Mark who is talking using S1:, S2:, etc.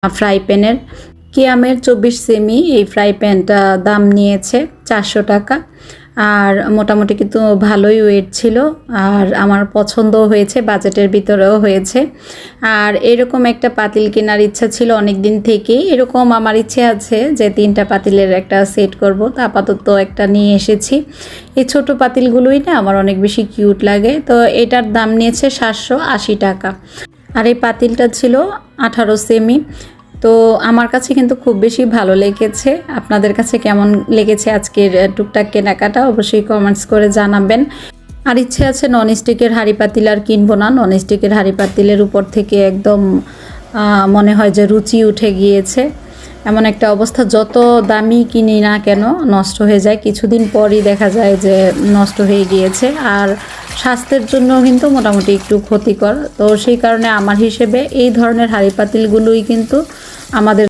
S1: Fry প্যানের। কিয়ামের 24 semi এই fry প্যানটা দাম নিয়েছে 400 টাকা। আর মোটামুটি কিন্তু ভালোই ওয়েট ছিল, আর আমার পছন্দও হয়েছে, বাজেটের ভিতরেও হয়েছে। আর এরকম একটা পাতিল কেনার ইচ্ছা ছিল অনেক দিন থেকেই। এরকম আমার ইচ্ছে আছে যে 3টা পাতিলের একটা সেট করব, তো আপাতত একটা নিয়ে এসেছি। এই ছোট পাতিলগুলোই না আমার অনেক বেশি কিউট লাগে। তো এটার দাম নিয়েছে 780 টাকা। আর এই পাতিলটা ছিল 18 সেমি। তো আমার কাছে কিন্তু খুব বেশি ভালো লেগেছে। আপনাদের কাছে কেমন লেগেছে আজকের টুকটাক কেনাকাটা অবশ্যই কমেন্টস করে জানাবেন। আর ইচ্ছে আছে ননস্টিকের হাঁড়ি পাতিল আর কিনবো না। ননস্টিকের হাঁড়ি পাতিলের উপর থেকে একদম মনে হয় যে রুচি উঠে গিয়েছে, এমন একটা অবস্থা। যত দামি কিনি না কেন নষ্ট হয়ে যায়, কিছুদিন পরই দেখা যায় যে নষ্ট হয়ে গিয়েছে। আর স্বাস্থ্যের জন্য কিন্তু মোটামুটি একটু ক্ষতিকর। তো সেই কারণে আমার হিসেবে এই ধরনের হাঁড়ি পাতিলগুলোই কিন্তু আমাদের